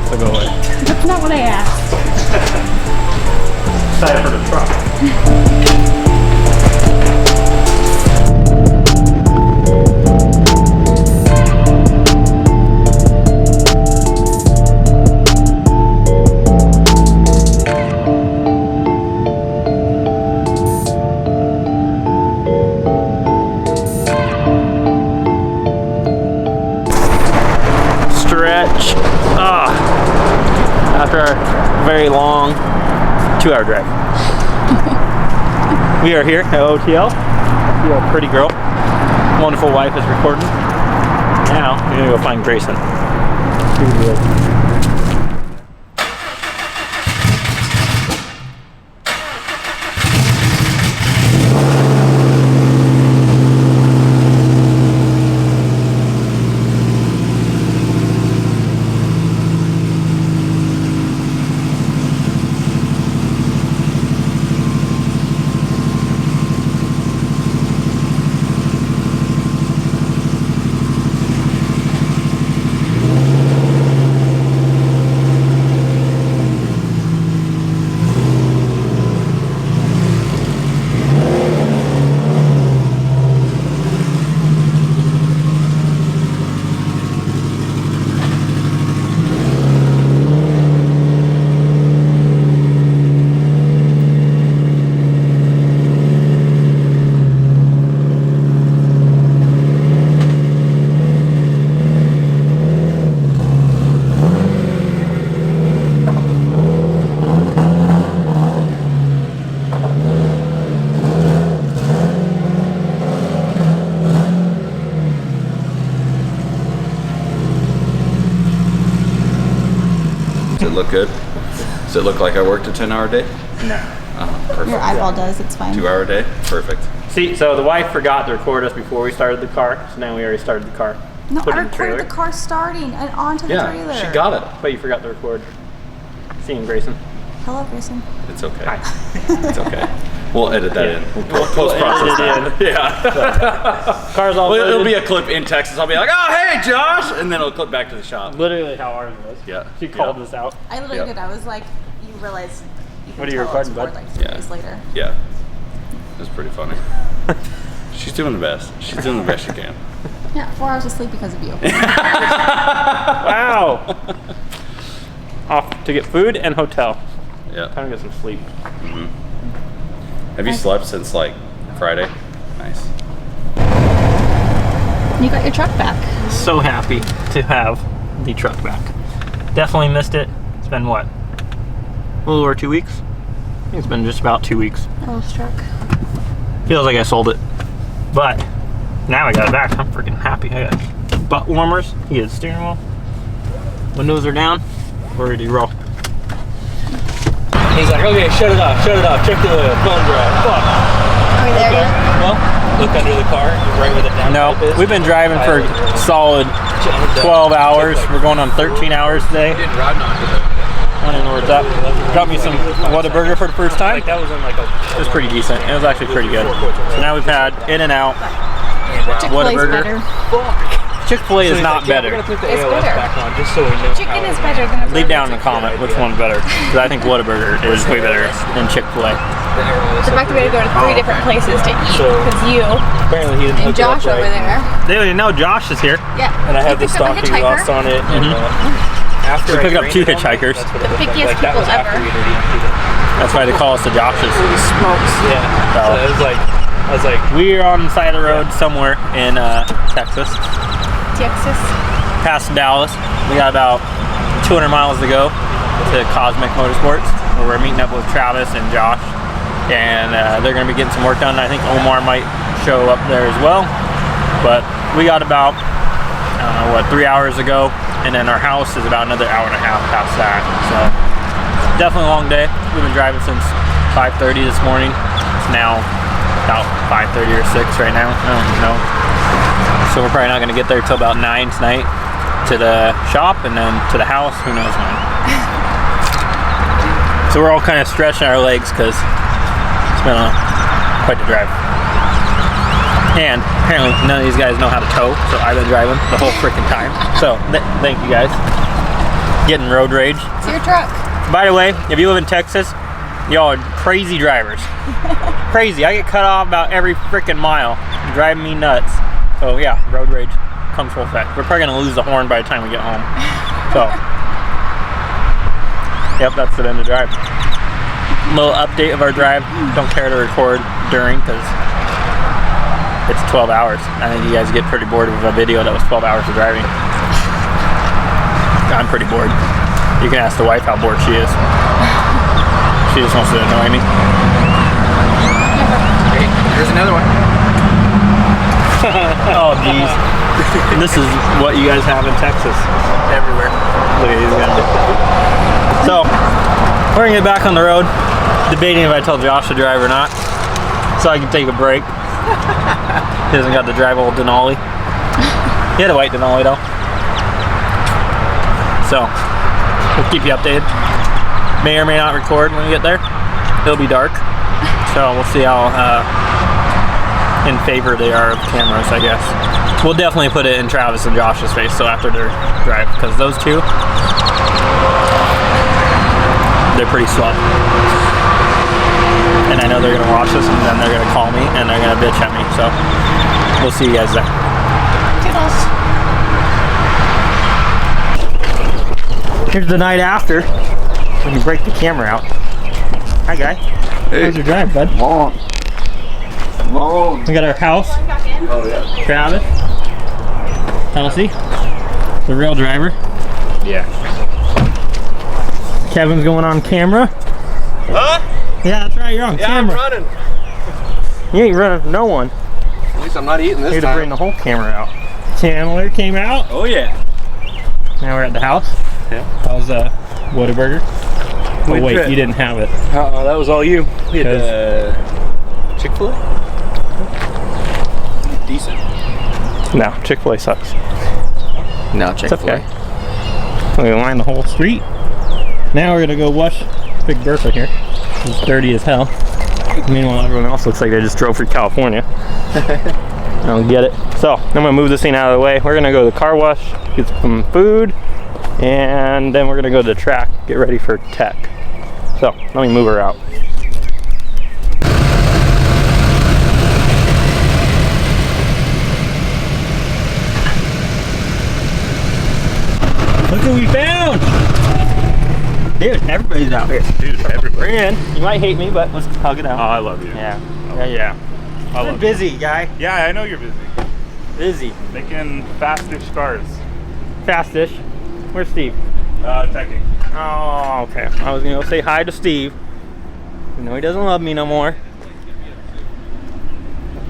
so go away. That's not what I asked. Excited for the truck. Stretch. After a very long 2-hour drive. We are here at OTL. I see a pretty girl. Wonderful wife is recording. Now we're gonna go find Grayson. Does it look good? Does it look like I worked a 10-hour day? No. Perfect. Your eyeball does, it's fine. 2-hour day? Perfect. See, so the wife forgot to record us before we started the car, so now we already started the car. No, Put it I in the trailer. recorded the car starting and onto the trailer. Yeah, she got it. But you forgot to record. Seeing Grayson. Hello, Grayson. It's okay. Hi. It's okay. We'll edit that in. We'll We'll post-process edit it that. Yeah. Car's all Well, it'll loaded. be a clip in Texas. I'll be like, oh, hey, Josh! And then it'll clip back to the shop. Literally how ours was. Yeah. She called Yeah. us out. I literally did. I was like, you realize you can What are you tell recording, it's bud? like 3 Yeah. days later. Yeah. It was pretty funny. She's doing the best. She's doing the best she can. Yeah, 4 hours of sleep because of you. Wow. Off to get food and hotel. Yeah. Time to get some sleep. Have you slept since like Friday? Nice. You got your truck back. So happy to have the truck back. Definitely missed it. It's been what? A little over 2 weeks? I think it's been just about 2 weeks. Ellis truck. Feels like I sold it. But now I got it back. I'm freaking happy. I got butt warmers, heated steering wheel. Windows are down. We're ready to roll. He's like, okay, shut it off, check the oil, phone dry. Fuck. Are we there yet? Well, look under the car, right where the down pipe is. We've been driving for solid 12 hours. We're going on 13 hours today. I don't know where it's at. Got me some Whataburger for the first time. That was in like it was pretty decent. It was actually pretty good. So now we've had In-N-Out, Chick-fil-A's Whataburger. better. Chick-fil-A is not better. It's better. Chicken is better than a Leave down in the comment which one's better. Because I think Whataburger is way better than Chick-fil-A. The fact that we had to go to 3 different places to eat because you Apparently he didn't and hook it up Josh over right. there. They don't even know Josh is here. Yeah. And I have the You picked up a stocking hitchhiker. lost on it. And, After we picked up 2 hitchhikers. The pickiest people ever. That's why they call us the Joshes. Smokes. Yeah. So it was like, I was like, we're on the side of the road somewhere in Texas. Texas. Past Dallas. We got about 200 miles to go to Kozmic Motorsports, where we're meeting up with Travis and Josh, and they're going to be getting some work done. I think Omar might show up there as well, but we got about 3 hours to go, and then our house is about another hour and a half past that. So definitely a long day. We've been driving since 5:30 this morning. It's now about 5:30 or 6 right now. I don't even know. So we're probably not going to get there till about 9 tonight to the shop, and then to the house, who knows when. So we're all kind of stretching our legs because it's been quite the drive. And apparently none of these guys know how to tow, so I've been driving the whole freaking time. So thank you guys. getting road rage. It's your truck. By the way, if you live in Texas, y'all are crazy drivers. Crazy. I get cut off about every freaking mile. Driving me nuts. So yeah, road rage comes full effect. We're probably gonna lose the horn by the time we get home. So, yep, that's the end of the drive. Little update of our drive. Don't care to record during because it's 12 hours. I think you guys get pretty bored of a video that was 12 hours of driving. I'm pretty bored. You can ask the wife how bored she is. She just wants to annoy me. Hey, here's another one. Oh geez. And this is what you guys have in Texas. Everywhere. Look at these guys. So, we're gonna get back on the road. Debating if I tell Josh to drive or not. So I can take a break. He hasn't got to drive old Denali. He had a white Denali though. So, we'll keep you updated. May or may not record when we get there. It'll be dark. So we'll see how in favor they are of cameras, I guess. We'll definitely put it in Travis and Josh's face so after their drive, because those two, they're pretty slow. And I know they're gonna watch this and then they're gonna call me and they're gonna bitch at me. So we'll see you guys there. Here's the night after. When you break the camera out. Hi guy. Hey. How's your drive, bud? Long. We got our house. Oh yeah. Travis. Kelsey. The real driver. Yeah. Kevin's going on camera. Huh? Yeah, that's right, you're on Yeah, camera. I'm running. You ain't running from no one. At least I'm not eating this You had to time. bring the whole camera out. Chandler came out. Oh yeah. Now we're at the house. Yeah. How's Whataburger? Oh Wait, wait, Trent. you didn't have it. Oh, that was all you. We had Chick-fil-A. Decent. No, Chick-fil-A sucks. No, It's okay. We line the whole street. Now we're gonna go wash Big Bertha here. It's dirty as hell. Meanwhile, everyone else looks like they just drove through California. I don't get it. So, I'm gonna move this thing out of the way. We're gonna go to the car wash, get some food, and then we're gonna go to the track, get ready for tech. So, let me move her out. Look who we found! Dude, everybody's out here. Dude, everybody. Bring it in. You might hate me, but let's hug it Oh, out. I love you. Yeah. Yeah. I You're love busy, guy. you. Yeah, I know you're busy. Busy. Making fastish cars. Fastish. Where's Steve? Teching. Oh, okay. I was gonna go say hi to Steve. You know he doesn't love me no more.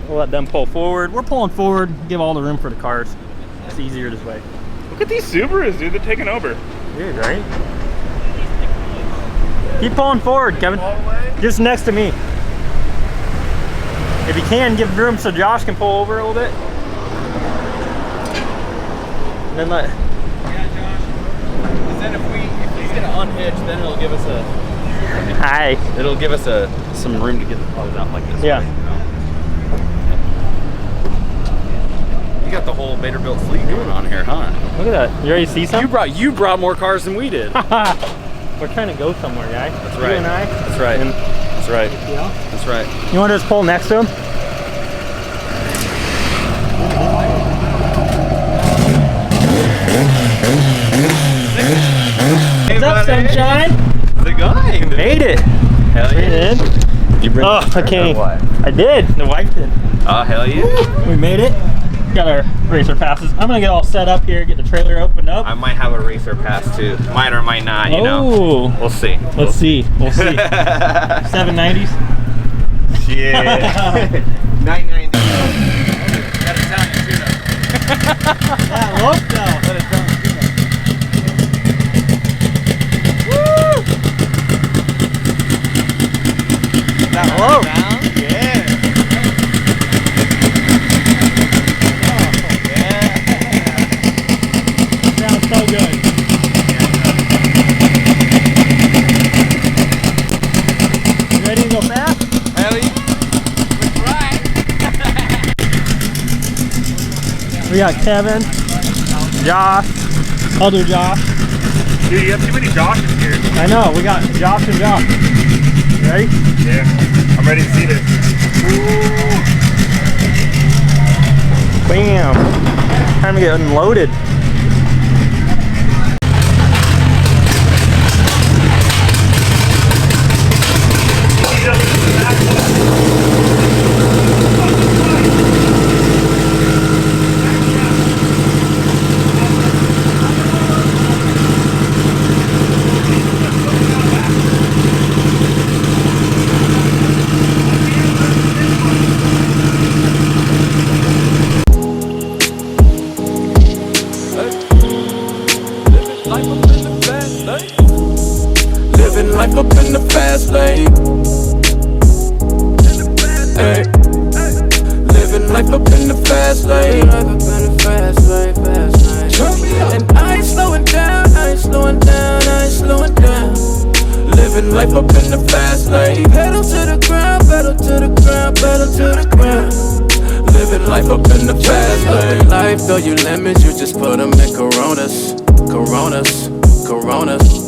We'll let them pull forward. We're pulling forward. Give all the room for the cars. It's easier this way. Look at these Subarus, dude. They're taking over. Weird, right? Keep pulling forward, Kevin. Just next to me. If you can, give room so Josh can pull over a little bit. And then let. Then if he's gonna unhitch, then it'll give us Hi. some room to get the cars out like this. Yeah. way, you know? You got the whole Vanderbilt fleet going on here, huh? Look at that. You ready to see some? You brought more cars than we did. We're trying to go somewhere, guy. That's You right. and I. That's right. And, That's right. yeah. That's right. You want to just pull next to him? What's up, sunshine? The guy. Made it. Hell Bring it in. You bring Oh, I can't. I did. The wife did. Oh, hell yeah. We made it. Got our racer passes. I'm gonna get all set up here, get the trailer opened up. I might have a racer pass too. Might or might not, you know. Oh, We'll see. let's see. We'll see. 790s. Yeah. 990. Got Italian too though. That look though. Got Italian too That look. Yeah. Sounds so good. You ready to go fast? Hell yeah. We got Kevin, Josh, other Josh, Dude, you have too many Joshes here. I know, we got Josh and Josh. You ready? Yeah. I'm ready to see this. Bam! Time to get unloaded. Living life up in the fast lane. Hey. Living life up in the fast lane. And I ain't slowing down, I ain't slowing down, I ain't slowing down. Living life up in the fast lane. Pedal to the ground, pedal to the ground, pedal to the ground. Living life up in the fast lane. Life, though you lemons, you just put them in Coronas, Coronas, Coronas.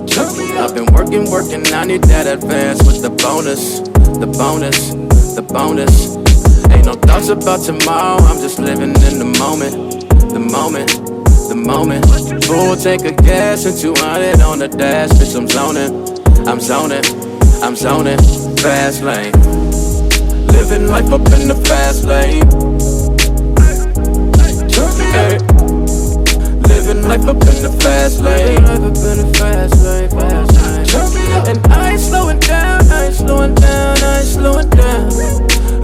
I've been working, I need that advance with the bonus, the bonus, the bonus. Ain't no thoughts about tomorrow, I'm just living in the moment, the moment, the moment. Full tank of gas and 200 on the dash, bitch, I'm zoning, I'm zoning, I'm zoning. Fast lane, living life up in the fast lane. Hey. Living life up in the fast lane. Life up in the fast lane, fast lane. And I ain't slowing down, I ain't slowing down, I ain't slowing down.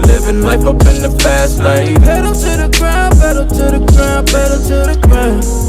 Living life up in the fast lane. Pedal to the ground, pedal to the ground, pedal to the ground.